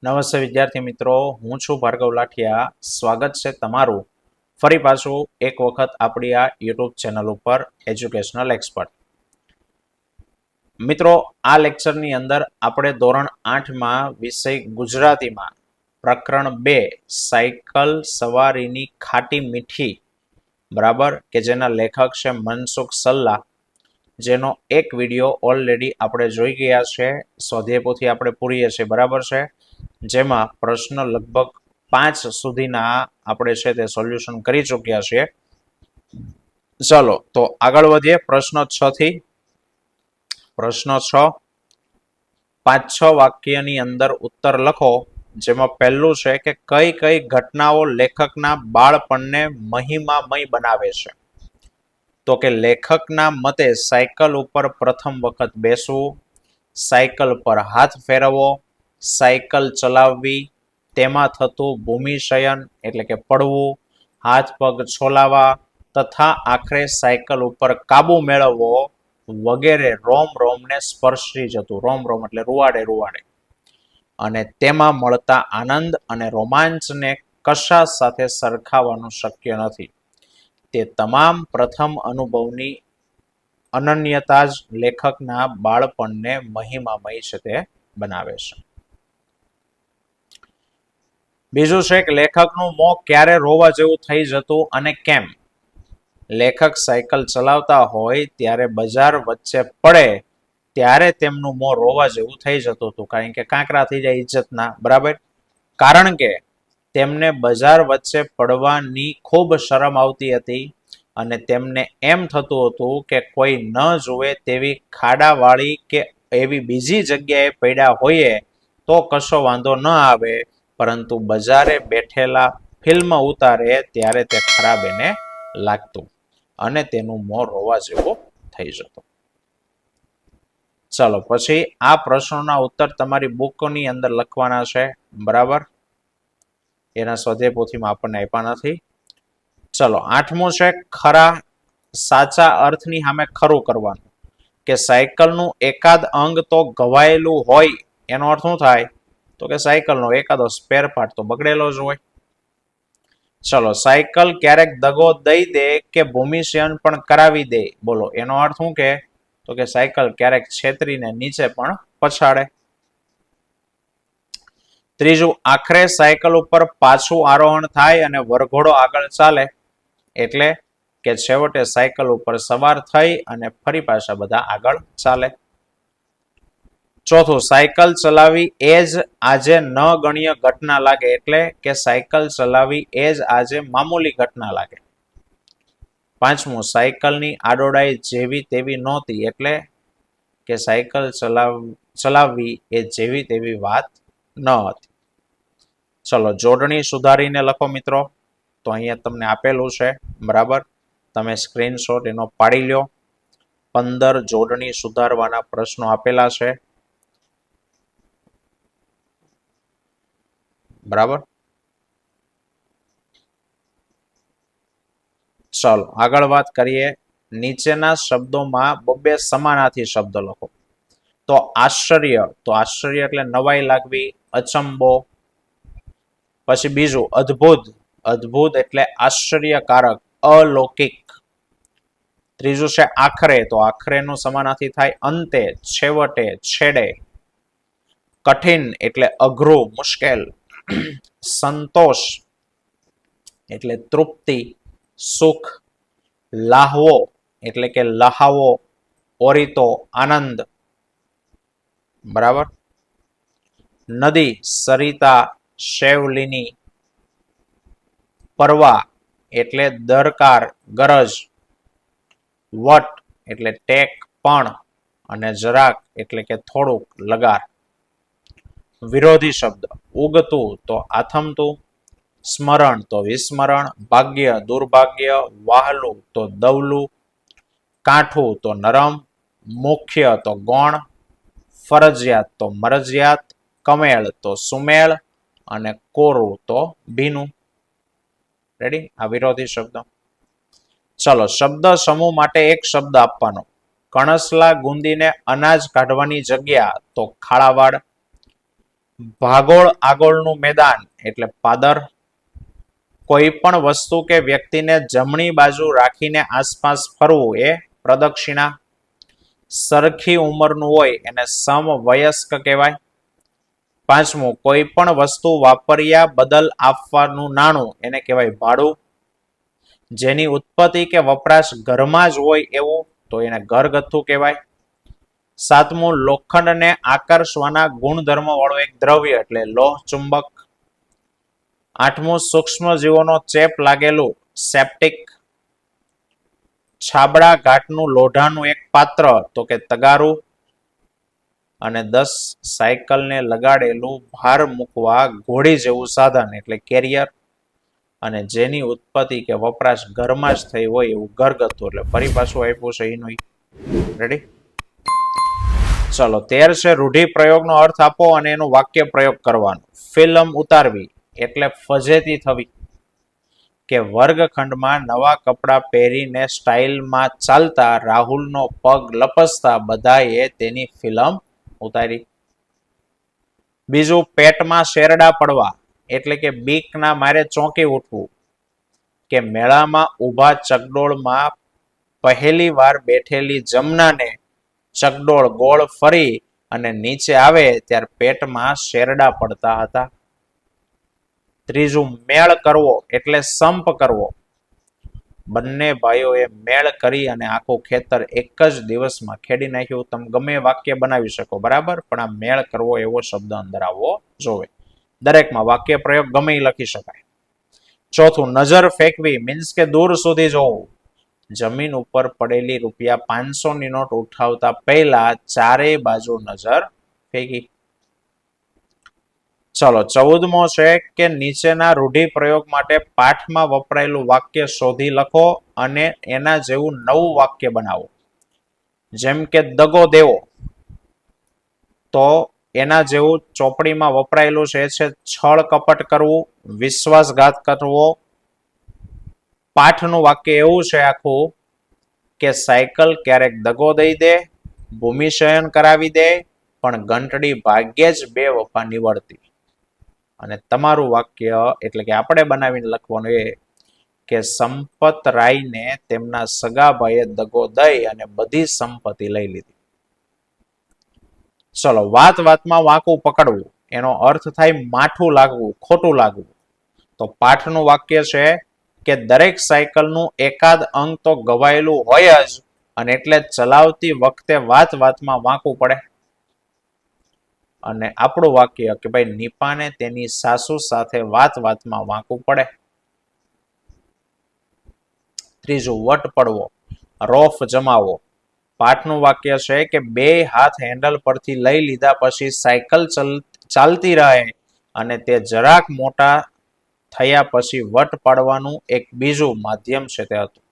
નમસ્તે વિદ્યાર્થી મિત્રો, હું છું ભાર્ગવ લાઠિયા. સ્વાગત છે તમારું ફરી પાછું એક વખત આપણી આ યુટ્યુબ ચેનલ ઉપર એજ્યુકેશનલ એક્સપર્ટ. મિત્રો, આ લેક્ચરની અંદર આપણે ધોરણ 8માં વિષય ગુજરાતીમાં પ્રકરણ 2 સાયકલ સવારીની ખાટી મીઠી, બરાબર, કે જેના લેખક છે મનસુખ સલ્લા, જેનો એક વિડીયો ઓલરેડી આપણે જોઈ ગયા છે. સ્વાધ્યાય પોથી આપણે પૂરીએ છીએ, બરાબર છે, જેમાં પ્રશ્ન લગભગ 5 સુધીના આપણે છે તે સોલ્યુશન કરી ચૂક્યા છીએ. ચલો તો આગળ વધીએ પ્રશ્ન 6 થી. પ્રશ્ન 6, 5-6 વાક્યની અંદર ઉત્તર લખો, જેમાં પહેલું છે કે કઈ કઈ ઘટનાઓ લેખકના બાળપણને મહિમામય બનાવે છે. તો કે લેખકના મતે સાયકલ ઉપર પ્રથમ વખત બેસવું, સાયકલ પર હાથ ફેરવવો, સાયકલ ચલાવવી, તેમાં થતું ભૂમિશયન એટલે કે પડવું, હાથ પગ છોલાવા તથા આખરે સાયકલ ઉપર કાબુ મેળવવો વગેરે રોમ રોમને સ્પર્શી જતું. રોમ રોમ એટલે રૂવાડે રૂવાડે. અને તેમાં મળતા આનંદ અને રોમાંચને કશા સાથે સરખાવવાનું શક્ય નથી. તે તમામ પ્રથમ અનુભવની અનન્યતા જ લેખકના બાળપણને મહિમામય છે તે બનાવે છે. બીજું છે કે લેખકનું મોં ક્યારે રોવા જેવું થઈ જતું અને કેમ. લેખક સાયકલ ચલાવતા હોય ત્યારે બજાર વચ્ચે પડે ત્યારે તેમનું મોં રોવા જેવું થઈ જતું હતું, કારણ કે કાંકરા થઈ જાય ઇજ્જતના, બરાબર. કારણ કે તેમને બજાર વચ્ચે પડવાની ખૂબ શરમ આવતી હતી અને તેમને એમ થતું હતું કે કોઈ ન જુએ તેવી ખાડાવાળી કે એવી બીજી જગ્યાએ પડ્યા હોઈએ તો કશો વાંધો ન આવે, પરંતુ બજારે બેઠેલા ફિલ્મ ઉતારે ત્યારે તે ખરાબ એને લાગતું અને તેનું મોં રોવા જેવું થઈ જતું. ચલો પછી આ પ્રશ્નોના ઉત્તર તમારી બુકની અંદર લખવાના છે, બરાબર. એના સ્વાધ્યાય પોથીમાં આપણને આપ્યા નથી. ચલો 8મું છે ખરા સાચા અર્થની સામે ખરું કરવાનું. કે સાયકલનું એકાદ અંગ તો ઘવાયેલું હોય એનો અર્થ શું થાય? તો કે સાયકલનો એકાદો સ્પેર પાર્ટ તો બગડેલો જ હોય. ચલો સાયકલ ક્યારેક દગો દઈ દે કે ભૂમિશયન પણ કરાવી દે. બોલો એનો અર્થ શું કે? તો કે સાયકલ ક્યારેક છેતરીને નીચે પણ પછાડે. ત્રીજું, આખરે સાયકલ ઉપર પાછું આરોહણ થાય અને વરઘોડો આગળ ચાલે, એટલે કે છેવટે સાયકલ ઉપર સવાર થઈ અને ફરી પાછા બધા આગળ ચાલે. ચોથું, સાયકલ ચલાવી એ જ આજે ન ગણ્ય ઘટના લાગે, એટલે કે સાયકલ ચલાવી એ જ આજે મામૂલી ઘટના લાગે. પાંચમું, સાયકલની આડોડાઈ જેવી તેવી નહોતી, એટલે કે સાયકલ ચલાવવી એ જેવી તેવી વાત ન હતી. ચલો જોડણી સુધારીને લખો મિત્રો. તો અહીંયા તમને આપેલું છે, બરાબર, તમે સ્ક્રીનશોટ એનો પાડી લો. 15 જોડણી સુધારવાના પ્રશ્નો આપેલા છે, બરાબર. ચાલો આગળ વાત કરીએ. નીચેના શબ્દોમાં બબ્બે સમાનાર્થી શબ્દ લખો. તો આશ્ચર્ય, તો આશ્ચર્ય એટલે નવાઈ લાગવી, અચંબો. પછી બીજું અદ્ભુત, અદ્ભુત એટલે આશ્ચર્યકારક, અલૌકિક. ત્રીજું છે આખરે, તો આખરે નું સમાનાર્થી થાય અંતે, છેવટે, છેડે. કઠિન એટલે અઘરું, મુશ્કેલ. સંતોષ એટલે તૃપ્તિ, સુખ. લાહવો એટલે કે લહાવો, ઓરિતો, આનંદ, બરાબર. નદી, સરિતા, શેવલિની. પરવા એટલે દરકાર, ગરજ. વટ એટલે ટેક, પણ. અને જરાક એટલે કે થોડુંક, લગાર. વિરોધી શબ્દ, ઉગતું તો આથમતું, સ્મરણ તો વિસ્મરણ, ભાગ્ય દુર્ભાગ્ય, વાહલું તો દવલું, કાઠું તો નરમ, મુખ્ય તો ગૌણ, ફરજિયાત તો મરજિયાત, કમેળ તો સુમેળ અને કોરું તો ભીનું. રેડી? આ વિરોધી શબ્દ. ચલો શબ્દ સમૂહ માટે એક શબ્દ આપવાનો. કણસલા ગુંદીને અનાજ કાઢવાની જગ્યા તો ખાળાવાડ. ભાગોળ આગોળનું મેદાન એટલે પાદર. કોઈ પણ વસ્તુ કે વ્યક્તિને જમણી બાજુ રાખીને આસપાસ ફરવું એ પ્રદક્ષિણા. સરખી ઉંમરનું હોય એને સમવયસ્ક કહેવાય. પાંચમું, કોઈ પણ વસ્તુ વાપર્યા બદલ આપવાનું નાણું એને કહેવાય ભાડું. જેની ઉત્પત્તિ કે વપરાશ ઘરમાં જ હોય એવું તો એને ઘરગથ્થુ કહેવાય. સાતમું, લોખંડને આકર્ષવાના ગુણધર્મ વાળું એક દ્રવ્ય એટલે લોહ ચુંબક. આઠમું, સૂક્ષ્મ જીવોનો ચેપ લાગેલું સેપ્ટિક. છાબડા ઘાટનું લોઢાનું એક પાત્ર તો કે તગારું. અને 10, સાયકલને લગાડેલું ભાર મૂકવા ઘોડી જેવું સાધન એટલે કેરિયર. અને જેની ઉત્પત્તિ કે વપરાશ ઘરમાં જ થઈ હોય એવું ઘરગથ્થુ એટલે ફરી પાછું આપ્યું છે એનું. રેડી? ચલો 13 છે રૂઢિપ્રયોગનો અર્થ આપો અને એનું વાક્ય પ્રયોગ કરવાનો. ફિલ્મ ઉતારવી એટલે ફજેતી થવી. કે વર્ગખંડમાં નવા કપડાં પહેરીને સ્ટાઇલમાં ચાલતા રાહુલનો પગ લપસતા બધાએ તેની ફિલ્મ ઉતારી. બીજું, પેટમાં શેરડા પડવા એટલે કે બીકના મારે ચોંકી ઉઠવું. કે મેળામાં ઊભા ચકડોળમાં પહેલી વાર બેઠેલી જમનાને ચકડોળ ગોળ ફરી અને નીચે આવે ત્યારે પેટમાં શેરડા પડતા હતા. ત્રીજું, મેળ કરવો એટલે સંપ કરવો. બંને ભાઈઓએ મેળ કરી અને આખું ખેતર એક જ દિવસમાં ખેડી નાખ્યું. તમે ગમે વાક્ય બનાવી શકો, બરાબર, પણ આ મેળ કરવો એવો શબ્દ અંદર આવવો જોવે. દરેકમાં વાક્ય પ્રયોગ ગમે લખી શકાય. ચોથું, નજર ફેંકવી મીન્સ કે દૂર સુધી જોવું. જમીન ઉપર પડેલી ₹500ની નોટ ઉઠાવતા પહેલા ચારેય બાજુ નજર ફેંકી. ચલો 14મો છે કે નીચેના રૂઢિપ્રયોગ માટે પાઠમાં વપરાયેલું વાક્ય શોધી લખો અને એના જેવું નવું વાક્ય બનાવો. જેમ કે દગો દેવો, તો એના જેવું ચોપડીમાં વપરાયેલું છે છળ કપટ કરવું, વિશ્વાસઘાત કરવો. પાઠનું વાક્ય એવું છે આખું કે સાયકલ ક્યારેક દગો દઈ દે, ભૂમિશયન કરાવી દે, પણ ઘંટડી ભાગ્યે જ બે વફા નીવડતી. અને તમારું વાક્ય એટલે કે આપણે બનાવીને લખવાનું એ કે સંપતરાયને તેમના સગાભાઈએ દગો દઈ અને બધી સંપત્તિ લઈ લીધી. ચલો, વાત વાતમાં વાંકું પકડવું એનો અર્થ થાય માઠું લાગવું, ખોટું લાગવું. તો પાઠનું વાક્ય છે કે દરેક સાયકલનું એકાદ અંગ તો ગવાયેલું હોય જ અને એટલે ચલાવતી વખતે વાત વાતમાં વાંકું પડે. અને આપણું વાક્ય કે ભાઈ નીપાને તેની સાસુ સાથે વાત વાતમાં વાંકું પડે. ત્રીજું, વટ પડવો, રોફ જમાવો. પાઠનું વાક્ય છે કે બે હાથ હેન્ડલ પરથી લઈ લીધા પછી સાયકલ ચાલતી રહે અને તે જરાક મોટા થયા પછી વટ પાડવાનું એક બીજું માધ્યમ છે તે હતું.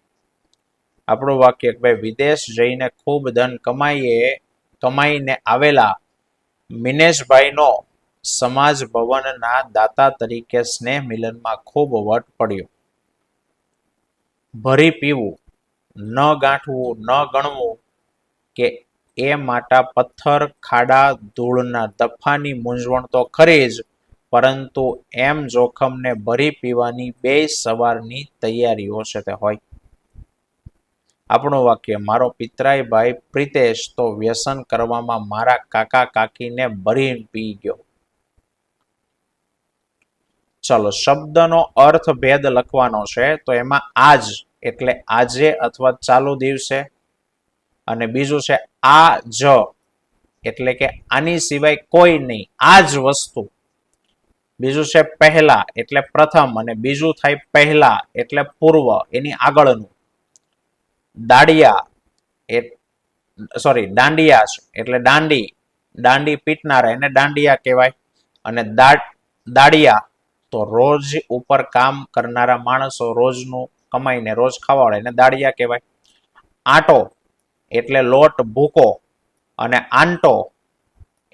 આપણું વાક્ય કે ભાઈ વિદેશ જઈને ખૂબ ધન કમાઈને આવેલા મિનેશભાઈનો સમાજ ભવનના દાતા તરીકે સ્નેહ મિલનમાં ખૂબ વટ પડ્યો. ભરી પીવું, ન ગાંઠવું, ન ગણવું. કે એ માટા પથ્થર ખાડા ધૂળના દફાની મૂંઝવણ તો ખરી જ, પરંતુ એમ જોખમને ભરી પીવાની બે સવારની તૈયારીઓ છે તે હોય. આપણું વાક્ય, મારો પિતરાઈ ભાઈ પ્રિતેશ તો વ્યસન કરવામાં મારા કાકા કાકીને ભરી પી ગયો. ચલો, શબ્દનો અર્થ ભેદ લખવાનો છે. તો એમાં આજ એટલે આજે અથવા ચાલુ દિવસે. અને બીજું છે આ જ એટલે કે આની સિવાય કોઈ નહીં, આ જ વસ્તુ. બીજું છે પહેલા એટલે પ્રથમ અને બીજું થાય પહેલા એટલે પૂર્વ, એની આગળનું. દાંડિયા એટલે દાંડી, દાંડી પીટનારા એને દાંડિયા કહેવાય. અને દાડિયા તો રોજ ઉપર કામ કરનારા માણસો, રોજનું કમાઈને રોજ ખાવાવાળા એને દાડિયા કહેવાય. આટો એટલે લોટ ભૂકો અને આંટો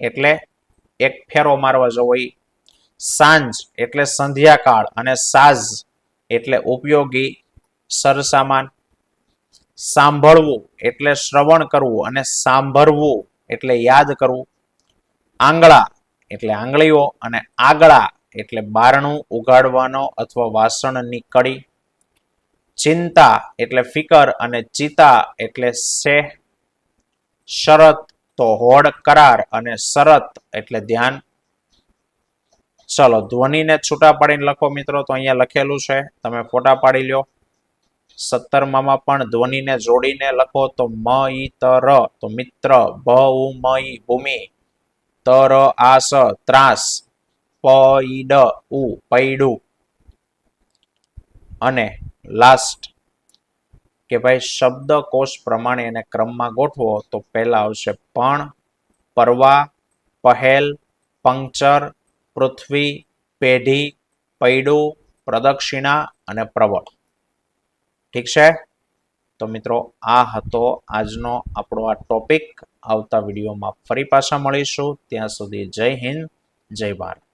એટલે એક ફેરો મારવા જવો. સાંજ એટલે સંધ્યાકાળ અને સાજ એટલે ઉપયોગી સરસામાન. સાંભળવું એટલે શ્રવણ કરવું અને સાંભળવું એટલે યાદ કરવું. આંગળા એટલે આંગળીઓ અને આગળા એટલે બારણું ઉગાડવાનો અથવા વાસણની કડી. ચિંતા એટલે ફિકર અને ચિતા એટલે સેહ. શરત તો હોડ કરાર અને શરત એટલે ધ્યાન. ચલો ધ્વનિને છૂટા પાડીને લખો મિત્રો, તો અહીંયા લખેલું છે, તમે ફોટા પાડી લ્યો. 17માં પણ ધ્વનિને જોડીને લખો તો મ ઈ ત ર તો મિત્ર, ભ ઉ મ ઈ ભૂમિ, ત ર આ સ ત્રાસ, પ ઈ ડ ઉ પૈડું. અને લાસ્ટ કે ભાઈ શબ્દકોશ પ્રમાણે એને ક્રમમાં ગોઠવો તો પહેલા આવશે પણ, પરવા, પહેલ, પંક્ચર, પૃથ્વી, પેઢી, પૈડું, પ્રદક્ષિણા અને પ્રબળ. ઠીક છે, તો મિત્રો આ હતો આજનો આપણો આ ટોપિક. આવતા વિડીયોમાં ફરી પાછા મળીશું. ત્યાં સુધી જય હિન્દ, જય ભારત.